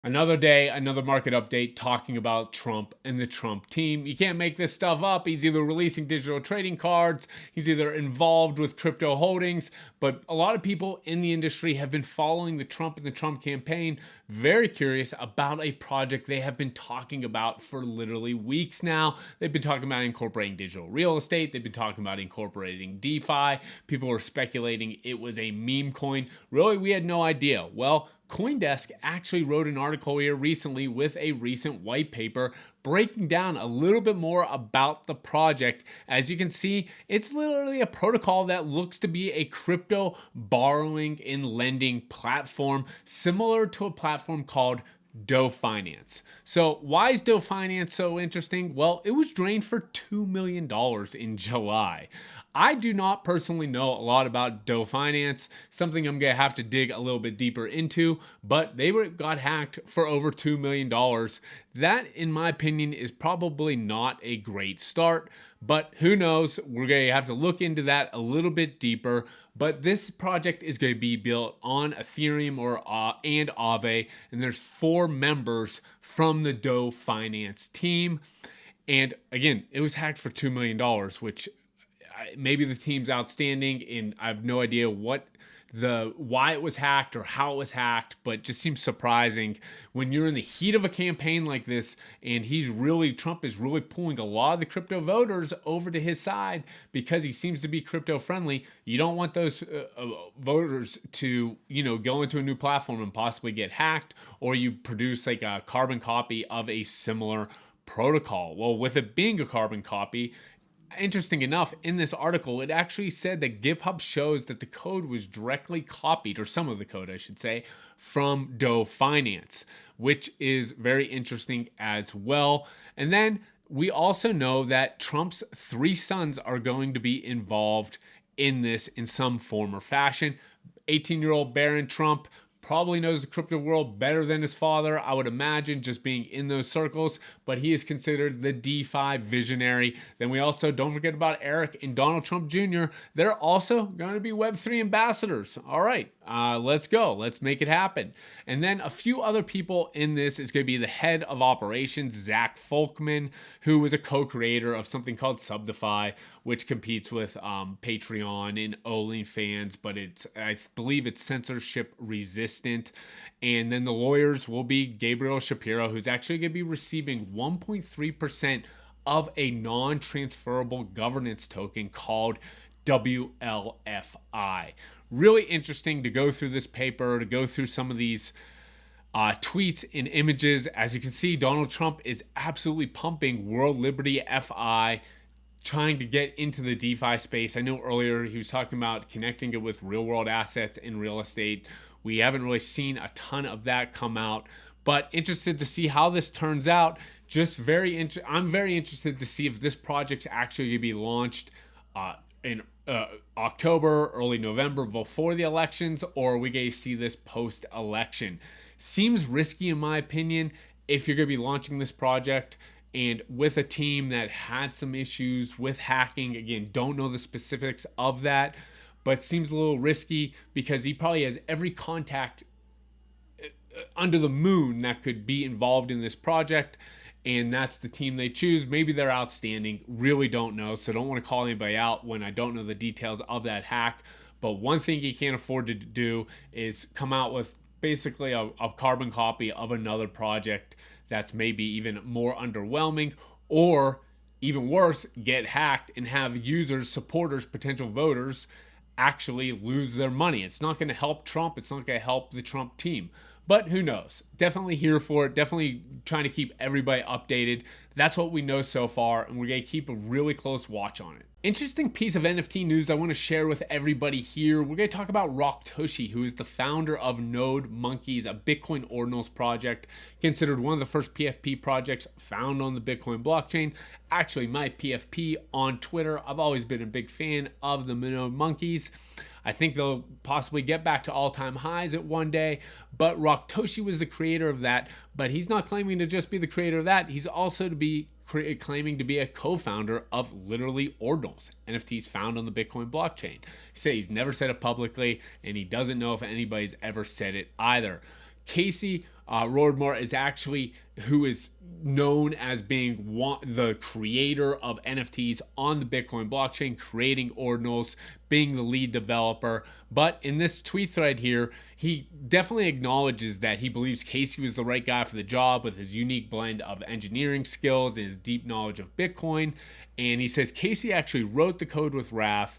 Another day, another market update talking about Trump and the Trump team. You can't make this stuff up. He's either releasing digital trading cards, he's either involved with crypto holdings, but a lot of people in the industry have been following the Trump and the Trump campaign, very curious about a project they have been talking about for literally weeks now. They've been talking about incorporating digital real estate, they've been talking about incorporating DeFi. People were speculating it was a meme coin. Really, we had no idea. Well, CoinDesk actually wrote an article here recently with a recent white paper breaking down a little bit more about the project. As you can see, it's literally a protocol that looks to be a crypto borrowing and lending platform, similar to a platform called Doe Finance. So why is Doe Finance so interesting? Well, it was drained for $2 million in July. I do not personally know a lot about Doe Finance, something I'm going to have to dig a little bit deeper into, but they got hacked for over $2 million. That, in my opinion, is probably not a great start, but who knows? We're going to have to look into that a little bit deeper. But this project is going to be built on Ethereum and Aave, and there's 4 members from the Doe Finance team. And again, it was hacked for $2 million, which maybe the team's outstanding, and I have no idea why it was hacked or how it was hacked, but just seems surprising when you're in the heat of a campaign like this, and Trump is really pulling a lot of the crypto voters over to his side because he seems to be crypto friendly. You don't want those voters to, go into a new platform and possibly get hacked, or you produce like a carbon copy of a similar protocol. Well, with it being a carbon copy, interesting enough, in this article, it actually said that GitHub shows that the code was directly copied, or some of the code, I should say, from Doe Finance, which is very interesting as well. And then we also know that Trump's 3 sons are going to be involved in this in some form or fashion. 18-year-old Barron Trump probably knows the crypto world better than his father, I would imagine, just being in those circles, but he is considered the DeFi visionary. Then we also don't forget about Eric and Donald Trump Jr. They're also going to be Web3 ambassadors. All right, let's go. Let's make it happen. And then a few other people in this is going to be the head of operations, Zach Folkman, who was a co-creator of something called Subdify, which competes with Patreon and OnlyFans, but I believe it's censorship resistant. And then the lawyers will be Gabriel Shapiro, who's actually going to be receiving 1.3% of a non-transferable governance token called WLFI. Really interesting to go through this paper, to go through some of these tweets and images. As you can see, Donald Trump is absolutely pumping World Liberty FI, trying to get into the DeFi space. I know earlier he was talking about connecting it with real world assets and real estate. We haven't really seen a ton of that come out, but interested to see how this turns out. I'm very interested to see if this project's actually going to be launched in October, early November, before the elections, or are we going to see this post-election? Seems risky in my opinion if you're going to be launching this project and with a team that had some issues with hacking. Again, don't know the specifics of that, but seems a little risky because he probably has every contact under the moon that could be involved in this project, and that's the team they choose. Maybe they're outstanding, really don't know, so don't want to call anybody out when I don't know the details of that hack. But one thing he can't afford to do is come out with basically a carbon copy of another project that's maybe even more underwhelming, or even worse, get hacked and have users, supporters, potential voters actually lose their money. It's not going to help Trump. It's not going to help the Trump team. But who knows? Definitely here for it. Definitely trying to keep everybody updated. That's what we know so far, and we're going to keep a really close watch on it. Interesting piece of NFT news I want to share with everybody here. We're going to talk about Raktoshi, who is the founder of Node Monkeys, a Bitcoin ordinals project, considered one of the first PFP projects found on the Bitcoin blockchain. Actually, my PFP on Twitter. I've always been a big fan of the Node Monkeys. I think they'll possibly get back to all-time highs at one day, but Raktoshi was the creator of that, but he's not claiming to just be the creator of that. He's also claiming to be a co-founder of literally ordinals, NFTs found on the Bitcoin blockchain. He's never said it publicly, and he doesn't know if anybody's ever said it either. Casey Roardmore is actually who is known as being the creator of NFTs on the Bitcoin blockchain, creating ordinals, being the lead developer. But in this tweet thread here, he definitely acknowledges that he believes Casey was the right guy for the job with his unique blend of engineering skills and his deep knowledge of Bitcoin. And he says Casey actually wrote the code with Raph,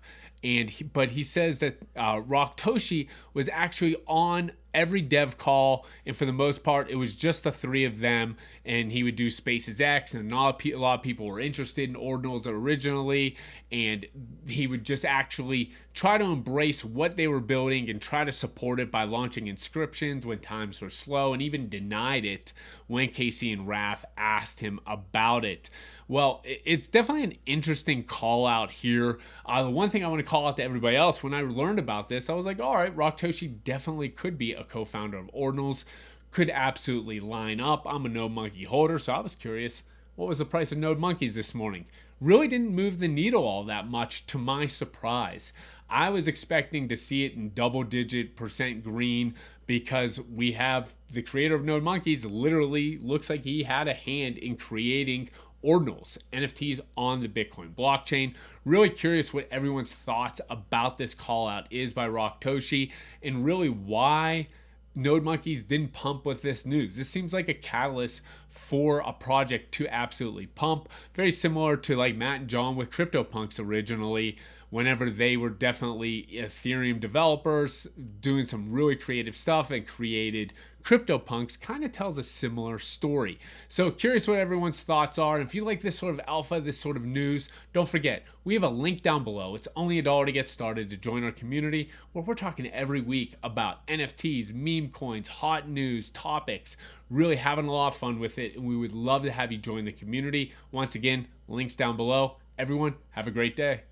but he says that Raktoshi was actually on every dev call, and for the most part it was just the three of them, and he would do Spaces X, and not a lot of people were interested in ordinals originally, and he would just actually try to embrace what they were building and try to support it by launching inscriptions when times were slow, and even denied it when Casey and Raph asked him about it. Well, it's definitely an interesting call out here. The one thing I want to call out to everybody else, when I learned about this, I was like, all right, Raktoshi definitely could be a co-founder of Ordinals, could absolutely line up. I'm a Node Monkey holder, so I was curious, what was the price of Node Monkeys this morning? Really didn't move the needle all that much, to my surprise. I was expecting to see it in double-digit % green, because we have the creator of Node Monkeys literally looks like he had a hand in creating ordinals, NFTs on the Bitcoin blockchain. Really curious what everyone's thoughts about this call out is by Raktoshi, and really why Node Monkeys didn't pump with this news. This seems like a catalyst for a project to absolutely pump. Very similar to like Matt and John with CryptoPunks originally, whenever they were definitely Ethereum developers doing some really creative stuff and created CryptoPunks. Kind of tells a similar story. So curious what everyone's thoughts are. And if you like this sort of alpha, this sort of news, don't forget, we have a link down below. It's only $1 to get started to join our community, where we're talking every week about NFTs, meme coins, hot news, topics, really having a lot of fun with it. And we would love to have you join the community. Once again, links down below. Everyone, have a great day.